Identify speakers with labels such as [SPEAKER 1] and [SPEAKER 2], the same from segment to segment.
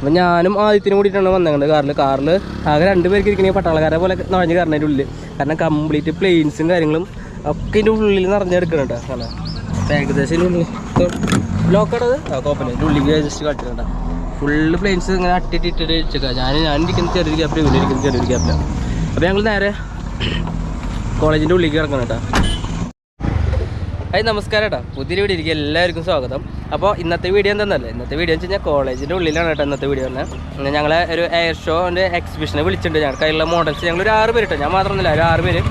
[SPEAKER 1] അപ്പം ഞാനും ആദ്യത്തിനും കൂടിയിട്ടാണ് വന്നത് കാറിൽ ആകെ 2 പേർക്ക് ഇരിക്കണമെങ്കിൽ പട്ടാളക്കാരെ പോലെ നുഴഞ്ഞ് കയറുന്നതിൻ്റെ ഉള്ളിൽ. കാരണം കംപ്ലീറ്റ് പ്ലെയിൻസും കാര്യങ്ങളും ഒക്കെ ഇതിൻ്റെ ഉള്ളിൽ നിറഞ്ഞെടുക്കുന്നുണ്ട്. കാരണം ഏകദേശം ഉള്ളിൽ ബ്ലോക്കാണത് കോപ്പൻ്റെ ഉള്ളിൽ ജസ്റ്റ് കാട്ടിട്ടുണ്ട്. ഫുള്ള് പ്ലെയിൻസ് ഇങ്ങനെ അട്ടിട്ടിട്ട് വെച്ചേക്കാം. ഞാൻ ഇരിക്കുന്ന ചെറിയൊരു ഗ്യാപ്പിൽ ഇവനെ ഇരിക്കുന്ന ചെറിയൊരു ഗ്യാപ്പിലാണ്. അപ്പോൾ ഞങ്ങൾ നേരെ കോളേജിൻ്റെ ഉള്ളിലേക്ക് ഇറക്കണം കേട്ടോ. നമസ്കാരം കേട്ടോ, പുതിയൊരു വീഡിയോ ഇരിക്കും. എല്ലാവർക്കും സ്വാഗതം. അപ്പോൾ ഇന്നത്തെ വീഡിയോ എന്താണെന്നല്ലേ, ഇന്നത്തെ വീഡിയോ എന്ന് വെച്ച് കഴിഞ്ഞാൽ കോളേജിൻ്റെ ഉള്ളിലാണ് കേട്ടോ ഇന്നത്തെ വീഡിയോ തന്നെ. ഞങ്ങളെ ഒരു എയർ ഷോൻ്റെ എക്സിബിഷനെ വിളിച്ചിട്ടുണ്ട്. ഞങ്ങൾക്ക് അതിലുള്ള മോഡൽസ് ഞങ്ങളൊരു 6 പേര് കേട്ടോ, ഞാൻ മാത്രമൊന്നുമില്ല, ഒരു 6 പേര്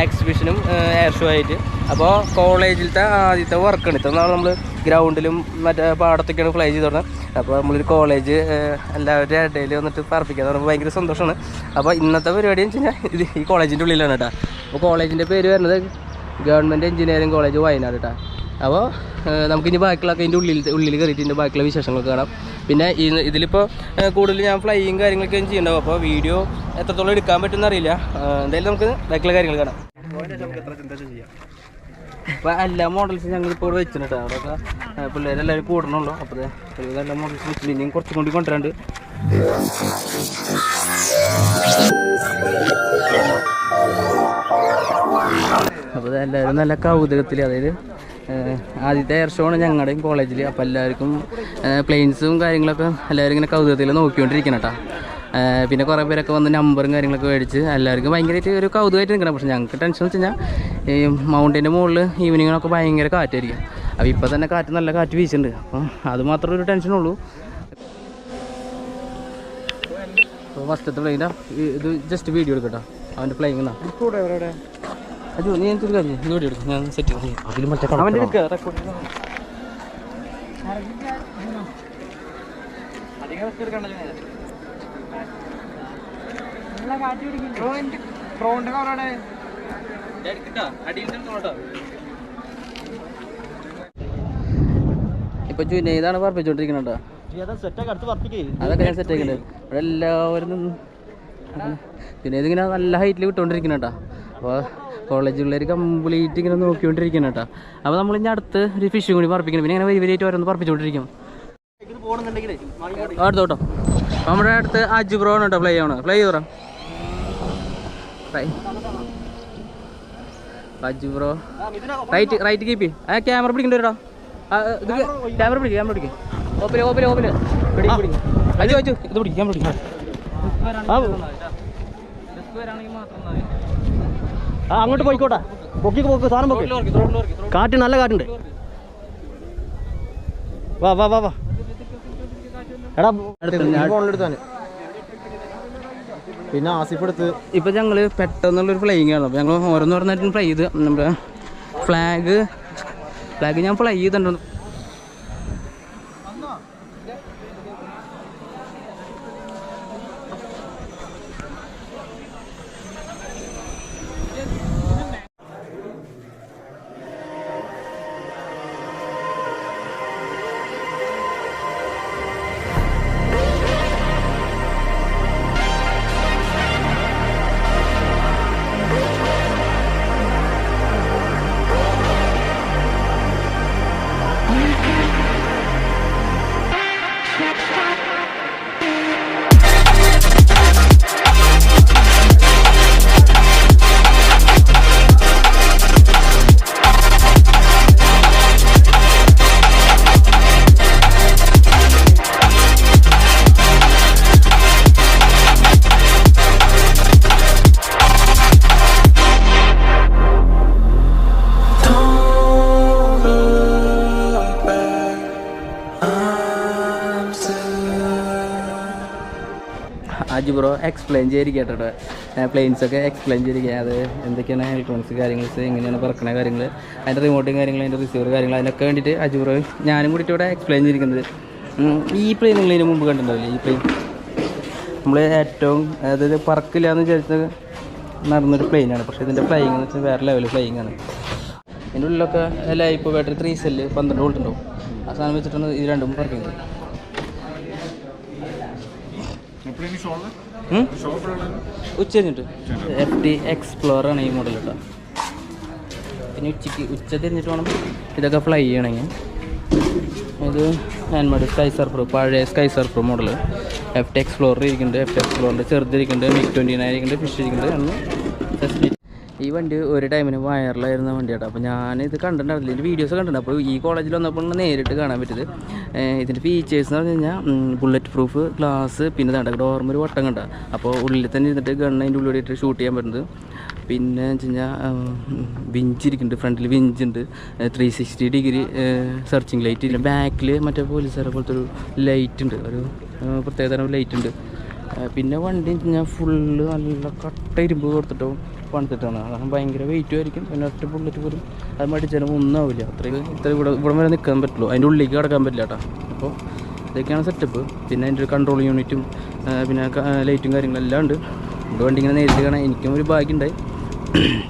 [SPEAKER 1] എക്സിബിഷനും എയർ ഷോ ആയിട്ട്. അപ്പോൾ കോളേജിലത്തെ ആദ്യത്തെ വർക്കാണ്. ഇത്ര നാൾ നമ്മൾ ഗ്രൗണ്ടിലും മറ്റേ പാടത്തൊക്കെയാണ് ഫ്ലൈ ചെയ്ത് തുടങ്ങുന്നത്. അപ്പോൾ നമ്മളൊരു കോളേജ് എല്ലാവരുടെ ഇടയിൽ വന്നിട്ട് പറപ്പിക്കാൻ പറയുമ്പോൾ ഭയങ്കര സന്തോഷമാണ്. അപ്പോൾ ഇന്നത്തെ പരിപാടി എന്ന് വെച്ച് കഴിഞ്ഞാൽ ഇത് ഈ കോളേജിൻ്റെ ഉള്ളിലാണ് കേട്ടോ. അപ്പോൾ കോളേജിൻ്റെ പേര് വരുന്നത് ഗവൺമെൻറ് എഞ്ചിനീയറിംഗ് കോളേജ് വയനാട് കേട്ടോ. അപ്പോൾ നമുക്കിനി ബാക്കിയുള്ളതൊക്കെ ഇതിൻ്റെ ഉള്ളിൽ കയറിയിട്ട് ഇതിൻ്റെ ബാക്കിയുള്ള വിശേഷങ്ങളൊക്കെ കാണാം. പിന്നെ ഇതിലിപ്പോൾ കൂടുതൽ ഞാൻ ഫ്ലൈയും കാര്യങ്ങളൊക്കെ ചെയ്യുന്നുണ്ടാവും. അപ്പോൾ വീഡിയോ എത്രത്തോളം എടുക്കാൻ പറ്റുമെന്ന് അറിയില്ല. എന്തായാലും നമുക്ക് ബാക്കിയുള്ള കാര്യങ്ങൾ കാണാം. അപ്പോൾ എല്ലാ മോഡൽസും ഞങ്ങളിപ്പോൾ ഇവിടെ വെച്ചിട്ടുണ്ട് കേട്ടോ. അവിടെയൊക്കെ പിള്ളേരെല്ലാവരും കൂടണമല്ലോ. അപ്പോൾ എല്ലാ മോഡൽസും വെച്ചിട്ട് ഇനിയും കുറച്ചും കൂടി കൊണ്ടുവരാണ്ട്. അപ്പോൾ എല്ലാവരും നല്ല കൗതുകത്തിൽ, അതായത് ആദ്യത്തെ എയർ ഷോ ആണ് ഞങ്ങളുടെയും കോളേജിൽ. അപ്പോൾ എല്ലാവർക്കും പ്ലെയിൻസും കാര്യങ്ങളൊക്കെ എല്ലാവരും ഇങ്ങനെ കൗതുകത്തിൽ നോക്കിക്കൊണ്ടിരിക്കണം കേട്ടോ. പിന്നെ കുറേ പേരൊക്കെ വന്ന് നമ്പറും കാര്യങ്ങളൊക്കെ മേടിച്ച് എല്ലാവർക്കും ഭയങ്കരമായിട്ട് ഒരു കൗതുകമായിട്ട് നിൽക്കണം. പക്ഷേ ഞങ്ങൾക്ക് ടെൻഷൻ വെച്ച് കഴിഞ്ഞാൽ ഈ മൗണ്ടിൻ്റെ മുകളിൽ ഈവനിങ്ങിനൊക്കെ ഭയങ്കര കാറ്റായിരിക്കും. അപ്പോൾ ഇപ്പോൾ തന്നെ നല്ല കാറ്റ് വീശുന്നുണ്ട്. അപ്പം അത് മാത്രമേ ഒരു ടെൻഷനുള്ളൂ. അപ്പോൾ ഫസ്റ്റത്തെ പ്ലെയിനാ ഇത് ജസ്റ്റ് വീഡിയോ എടുക്കട്ടോ, അവൻ്റെ പ്ലെയിങ് എന്നാ. അയ്യോ നീ എനിക്കൊരു കാര്യം ഇത് വീഡിയോ എടുക്കും, ഞാൻ സെറ്റ് ചെയ്യും. അതിൽ മറ്റേ അവൻ്റെ ഇപ്പൊ ജുനൈദാണ് പറപ്പിച്ചോണ്ടിരിക്കണ. അതൊക്കെ ഞാൻ സെറ്റ് ആക്കിണ്ട്. ഇവിടെ എല്ലാവരും ജുനൈദ് ഇങ്ങനെ നല്ല ഹൈറ്റിൽ വിട്ടുകൊണ്ടിരിക്കണ കേട്ടോ. അപ്പോൾ കോളേജ് പിള്ളേർ കംപ്ലീറ്റ് ഇങ്ങനെ നോക്കിക്കൊണ്ടിരിക്കണം കേട്ടോ. അപ്പോൾ നമ്മളിനി അടുത്ത് ഒരു ഫിഷും കൂടി പറപ്പിക്കണം. പിന്നെ ഇങ്ങനെ വലിയ ഓരോന്ന് പറപ്പിച്ചുകൊണ്ടിരിക്കും. അടുത്തോട്ടോ നമ്മുടെ അടുത്ത് അജു ബ്രോ ആണ് കേട്ടോ. ഫ്ലൈ ചെയ്തോ Aju bro. Right keep camera പിടിക്കണ്ട കേട്ടോ. ഇത് ക്യാമറ പിടിക്കും. ഓപ്പില് അജു ഇത് പിടിക്കും, ക്യാമറ പിടിക്കും.
[SPEAKER 2] അങ്ങോട്ട് പോയിക്കോട്ടെ, പോക്ക് സാധനം പോക്ക്. കാറ്റ് നല്ല കാറ്റുണ്ട്. വാ എടാ ഫോണിലെടുത്താന്. പിന്നെ ആസിഫ് എടുത്ത്.
[SPEAKER 1] ഇപ്പം ഞങ്ങൾ പെട്ടെന്നുള്ളൊരു ഫ്ലൈയിങ് ആണ്. അപ്പോൾ ഞങ്ങൾ ഓരോന്നോരോന്നായിട്ടും ഫ്ലൈ ചെയ്ത് നമ്മുടെ ഫ്ലാഗ് ഞാൻ ഫ്ലൈ ചെയ്തിട്ടുണ്ട്. അജു ബ്രോ എക്സ്പ്ലെയിൻ ചെയ്തിരിക്കട്ടോ പ്ലെയിൻസൊക്കെ എക്സ്പ്ലെയിൻ ചെയ്തിരിക്കുക. അത് എന്തൊക്കെയാണ് ഇലക്ട്രോണിക്സ് കാര്യങ്ങൾ, എങ്ങനെയാണ് പറക്കണ കാര്യങ്ങൾ, അതിൻ്റെ റിമോട്ടും കാര്യങ്ങൾ, അതിൻ്റെ റിസീവർ കാര്യങ്ങൾ, അതിനൊക്കെ വേണ്ടിയിട്ട് അജു ബ്രോ ഞാനും കൂടിയിട്ട് ഇവിടെ എക്സ്പ്ലെയിൻ ചെയ്തിരിക്കുന്നത്. ഈ പ്ലെയിൻ നിങ്ങൾ ഇതിന് മുമ്പ് കണ്ടിട്ടുണ്ടാവില്ലേ? ഈ പ്ലെയിൻ നമ്മൾ ഏറ്റവും അതായത് പറക്കില്ല എന്ന് വിചാരിച്ചത് നടന്നൊരു പ്ലെയിനാണ്. പക്ഷേ ഇതിൻ്റെ ഫ്ലൈയിങ് എന്ന് വെച്ചാൽ വേറെ ലെവൽ ഫ്ലൈയിങ് ആണ്. ഇതിൻ്റെ ഉള്ളിലൊക്കെ ലൈപ്പ് ബാറ്ററി 3 സെല്ല് 12 വോൾട്ട് ഉണ്ടാവും. ആ സാധനം വെച്ചിട്ടാണ് ഇത് രണ്ടും പറക്കുന്നത്. ഉച്ച കഴിഞ്ഞിട്ട് FT എക്സ്പ്ലോറാണ് ഈ മോഡൽ കേട്ടോ. പിന്നെ ഉച്ച തിരിഞ്ഞിട്ട് വേണം ഇതൊക്കെ ഫ്ലൈ ചെയ്യണമെങ്കിൽ. ഇത് ഹാൻഡ്മേഡ് സ്കൈ സർഫർ, പഴയ sky surfer model. FT explorer ഇരിക്കുന്നുണ്ട്, FT എക്സ്പ്ലോറിൻ്റെ ചെറുതിരിക്കുന്നുണ്ട്, MiG-29 ഇരിക്കുന്നുണ്ട്, ഫിഷ് ഇരിക്കുന്നുണ്ട്. ഈ വണ്ടി ഒരു ടൈമിന് വൈറലായിരുന്ന വണ്ടിയാട്ടോ. അപ്പോൾ ഞാനിത് കണ്ടിട്ടുണ്ടായിരുന്നില്ല, ഇതിൻ്റെ വീഡിയോസ് കണ്ടിട്ടുണ്ട്. അപ്പോൾ ഈ കോളേജിൽ വന്നപ്പോൾ നേരിട്ട് കാണാൻ പറ്റിയത്. ഇതിൻ്റെ ഫീച്ചേഴ്സ് എന്ന് പറഞ്ഞു കഴിഞ്ഞാൽ ബുള്ളറ്റ് പ്രൂഫ് ഗ്ലാസ്, പിന്നെ വേണ്ട ഡോർമ ഒരു വട്ടം കണ്ട. അപ്പോൾ ഉള്ളിൽ തന്നെ ഇരുന്നിട്ട് ഗണ്ണ് അതിൻ്റെ ഉള്ളിൽ ഇട്ട് ഷൂട്ട് ചെയ്യാൻ പറ്റുന്നത്. പിന്നെ വെച്ച് കഴിഞ്ഞാൽ വിഞ്ച് ഇരിക്കുന്നുണ്ട്, ഫ്രണ്ടിൽ വിഞ്ചുണ്ട്, 360 ഡിഗ്രി സെർച്ചിങ് ലൈറ്റ് ഇല്ല, ബാക്കിൽ മറ്റേ പോലീസുകാരെ പോലത്തെ ഒരു ലൈറ്റ് ഉണ്ട്, ഒരു പ്രത്യേകതരം ലൈറ്റ് ഉണ്ട്. പിന്നെ വണ്ടി വെച്ച് കഴിഞ്ഞാൽ ഫുള്ള് നല്ല കട്ട ഇരുമ്പ് കൊടുത്തിട്ടോ പണിത്തിട്ടാണ്. കാരണം ഭയങ്കര വെയിറ്റും ആയിരിക്കും. പിന്നെ ഒറ്റ ബുള്ളറ്റ് പോലും അത് മടിച്ചാലും ഒന്നും ആവില്ല. ഇത്ര ഇവിടെ വരെ നിൽക്കാൻ പറ്റുള്ളൂ, അതിൻ്റെ ഉള്ളിലേക്ക് കിടക്കാൻ പറ്റില്ല കേട്ടോ. അപ്പോൾ ഇതൊക്കെയാണ് സെറ്റപ്പ്. പിന്നെ അതിൻ്റെ ഒരു കൺട്രോൾ യൂണിറ്റും പിന്നെ ലൈറ്റും കാര്യങ്ങളെല്ലാം ഉണ്ട്. ഇവിടെ വണ്ടി ഇങ്ങനെ നേരിട്ട് കാണാൻ എനിക്കും ഒരു ഭാഗ്യമുണ്ടായി.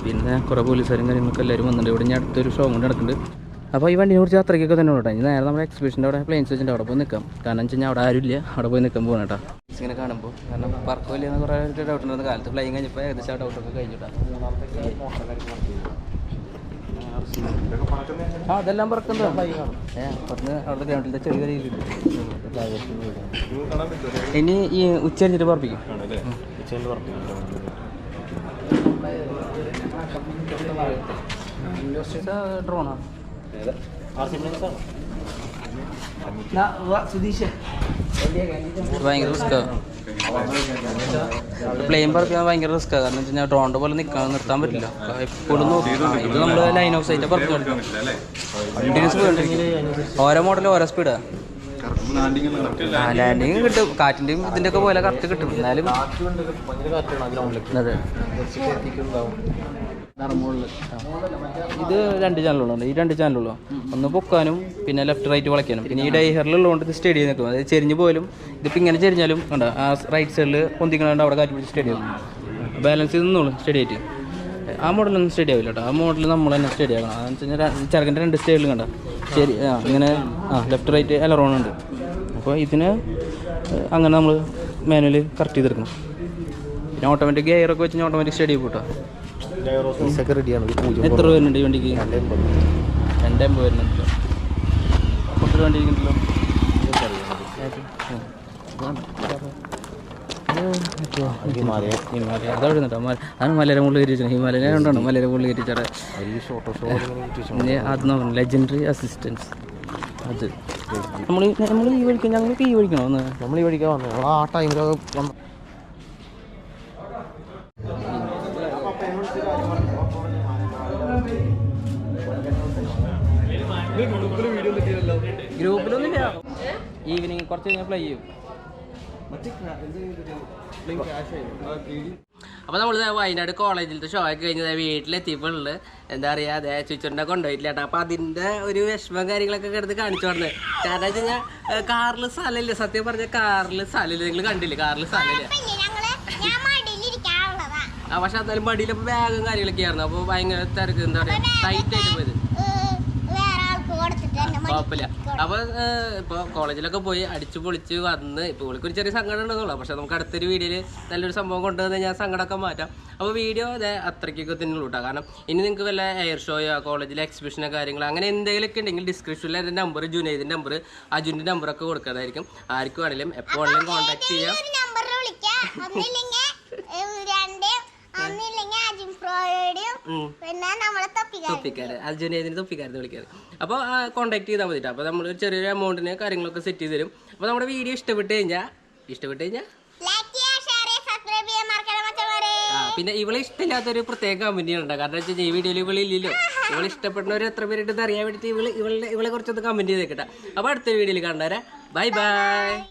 [SPEAKER 1] പിന്നെ കുറേ പോലീസുകാരും കാര്യങ്ങളൊക്കെ എല്ലാവരും വന്നിട്ടുണ്ട്. ഇവിടെ ഞാൻ അടുത്തൊരു ഷോ കൊണ്ട് നടക്കുന്നുണ്ട്. അപ്പോൾ ഈ വണ്ടിനെ കുറിച്ച് അത്രയ്ക്കൊക്കെ തന്നെ കേട്ടോ. ഇനി നേരെ നമ്മുടെ എക്സിബിഷൻ്റെ അവിടെ പ്ലെയിൻസ് വെച്ചിട്ട് അവിടെ പോയി നിൽക്കാം. കാരണം വെച്ച് കഴിഞ്ഞാൽ അവിടെ ആരുമില്ല, അവിടെ പോയി നിൽക്കാൻ പോകണം കേട്ടോ. ഇങ്ങനെ കാണുമ്പോൾ കാരണം പറക്കില്ല എന്ന് കുറേ ഡൗട്ട് ഉണ്ടായിരുന്ന കാലത്ത് ഫ്ലൈങ് കഴിഞ്ഞപ്പോൾ ഏകദേശം ആ ഡൗട്ടൊക്കെ കഴിഞ്ഞിട്ടാ. ആ അതെല്ലാം പറക്കുന്നത് പറഞ്ഞ് അവിടെ ഗ്രൗണ്ടിലത്തെ ചെറിയ രീതിയിലുണ്ട്. ഇനി ഈ ഉച്ച കഴിഞ്ഞിട്ട് പറപ്പിക്കും. ഡ്രോണാ ഭയങ്കര റിസ്ക്കാണ്. പ്ലെയിൻ പറക്കാൻ ഭയങ്കര റിസ്ക്കാണ്. കാരണം വെച്ച് കഴിഞ്ഞാൽ ഡ്രോണിൻ്റെ പോലെ നിർത്താൻ പറ്റില്ല. എപ്പോഴും നോക്കി ഇത് നമ്മൾ ലൈൻ ഓഫ് സൈറ്റ് പറത്ത് കളിക്കും. കണ്ടിന്യൂസ് പോയിട്ടിരിക്കും. ഓരോ മോഡലും ഓരോ സ്പീഡാണ്. ലാൻഡിങ് കിട്ടും, കാറ്റിൻ്റെയും ഇതിൻ്റെ ഒക്കെ പോലെ കറക്റ്റ് കിട്ടും. എന്നാലും അതെ ഇത് 2 ചാനലുകളുണ്ട്. ഈ 2 ചാനലുള്ളൂ. ഒന്ന് പൊക്കാനും പിന്നെ ലെഫ്റ്റ് റൈറ്റ് വളയ്ക്കാനും. പിന്നെ ഈ ഡൈഹറിലുള്ളതുകൊണ്ട് ഇത് സ്റ്റഡി ചെയ്ത് നിൽക്കും. അതായത് ചെരിഞ്ഞ് പോലും ഇതിപ്പോൾ ഇങ്ങനെ ചെരിഞ്ഞാലും കണ്ടോ ആ റൈറ്റ് സൈഡിൽ പൊന്തിക്കണുണ്ട്, അവിടെ കാറ്റ് പിടിച്ച് സ്റ്റഡി ആവും. ബാലൻസ് ചെയ്ത് നിന്നോളും സ്റ്റഡി ആയിട്ട്. ആ മോഡലൊന്നും സ്റ്റഡി ആവില്ല കേട്ടോ. ആ മോഡൽ നമ്മൾ തന്നെ സ്റ്റഡി ആക്കണം. അതെന്ന് വെച്ച് കഴിഞ്ഞാൽ ചെറുക്കൻ്റെ 2 സ്റ്റൈലിലും കണ്ട ശരി ഇങ്ങനെ ലെഫ്റ്റ് റൈറ്റ് എലറോൺ ഉണ്ട്. അപ്പോൾ ഇതിന് അങ്ങനെ നമ്മൾ മാനുവൽ കറക്റ്റ് ചെയ്തെടുക്കണം. പിന്നെ ഓട്ടോമാറ്റിക് ഗിയറൊക്കെ വെച്ച് ഓട്ടോമാറ്റിക് സ്റ്റഡി പോട്ടോ. എത്ര വരുന്നുണ്ട് ഈ വണ്ടിക്ക്? 280 വരുന്നുണ്ടല്ലോ. കുറച്ച് വണ്ടി ഇരിക്കുന്നുണ്ടല്ലോ. അതാണ് മലയുടെ മുകളിൽ കയറ്റി വെച്ചാൽ ഹിമാലയ കൊണ്ടാണ് മലയുടെ മുകളിൽ കയറ്റി വെച്ചാൽ. പിന്നെ അത് നോക്കണം, ലെജൻഡറി അസിസ്റ്റൻസ്. അത് നമ്മൾ ഈ വഴിക്ക് ഞങ്ങൾക്ക് ഈ വഴിക്കണോ ഒന്ന് നമ്മൾ ഈ വഴിക്കാണ് വന്നത്. ആ ടൈമിൽ ഗ്രൂപ്പിലൊന്നുമില്ല. ഈവനിങ് കുറച്ച് കഴിഞ്ഞാൽ പ്ലേ ചെയ്യും. അപ്പോൾ നമ്മൾ വയനാട് കോളേജിലത്തെ ഷോ ഒക്കെ കഴിഞ്ഞ് വീട്ടിലെത്തിയപ്പോഴുള്ളത് എന്താ പറയുക, അതെ ചുച്ചറിനെ കൊണ്ടുപോയിട്ടില്ല കേട്ടോ. അപ്പോൾ അതിൻ്റെ ഒരു വിഷമം കാര്യങ്ങളൊക്കെ എടുത്ത് കാണിച്ചു കൊടുത്തത്. കാരണം വെച്ച് കഴിഞ്ഞാൽ കാറിൽ സ്ഥലമില്ല. സത്യം പറഞ്ഞാൽ കാറിൽ സ്ഥലമില്ല. നിങ്ങൾ കണ്ടില്ലേ കാറിൽ സ്ഥലമില്ല. പക്ഷെ എന്നാലും മടിയിലപ്പോൾ ബാഗും കാര്യങ്ങളൊക്കെ ആയിരുന്നു. അപ്പോൾ ഭയങ്കര തിരക്ക്, എന്താ പറയുക, ടൈറ്റ് ആയിട്ട് പോയത്. കുഴപ്പമില്ല. അപ്പോൾ ഇപ്പോൾ കോളേജിലൊക്കെ പോയി അടിച്ചു പൊളിച്ച് വന്ന് ഇപ്പോൾ ഒരു ചെറിയ സങ്കടം ഉണ്ടെന്നുള്ളൂ. പക്ഷെ നമുക്ക് അടുത്തൊരു വീഡിയോയിൽ നല്ലൊരു സംഭവം കൊണ്ടുവന്ന് ഞാൻ സങ്കടമൊക്കെ മാറ്റാം. അപ്പോൾ വീഡിയോ അതെ അത്രയ്ക്കൊക്കെ തന്നെ കൂട്ടാം. കാരണം ഇനി നിങ്ങൾക്ക് വല്ല എയർ ഷോയോ കോളേജിലെ എക്സിബിഷനോ കാര്യങ്ങളോ അങ്ങനെ എന്തെങ്കിലുമൊക്കെ ഉണ്ടെങ്കിൽ ഡിസ്ക്രിപ്ഷനിൽ എൻ്റെ നമ്പർ, ജുനൈദിൻ്റെ നമ്പർ, അജുൻ്റെ നമ്പറൊക്കെ കൊടുക്കുന്നതായിരിക്കും. ആർക്കും വേണമെങ്കിലും എപ്പോൾ വേണമെങ്കിലും കോൺടാക്ട് ചെയ്യാം. തൊപ്പിക്കാര് അർജുനേതിന് തൊപ്പിക്കാരെന്ന് വിളിക്കാറ്. അപ്പോൾ കോൺടാക്ട് ചെയ്താൽ മതി. അപ്പോൾ നമ്മൾ ചെറിയൊരു എമൗണ്ടിന് കാര്യങ്ങളൊക്കെ സെറ്റ് ചെയ്ത് തരും. അപ്പോൾ നമ്മുടെ വീഡിയോ ഇഷ്ടപ്പെട്ട് കഴിഞ്ഞാൽ പിന്നെ ഇവളെ ഇഷ്ടമില്ലാത്തൊരു പ്രത്യേക കമന്റ് ഉണ്ട്. കാരണം വെച്ചാൽ ഈ വീഡിയോയിൽ ഇവളില്ലല്ലോ. ഇവളെ ഇഷ്ടപ്പെടുന്നവർ എത്ര പേരിട്ട് അറിയാൻ വേണ്ടിയിട്ട് ഇവളെ കുറച്ചൊന്ന് കമന്റ് ചെയ്തേക്കട്ടെ. അപ്പോൾ അടുത്തൊരു വീഡിയോയിൽ കാണാം. Bye bye.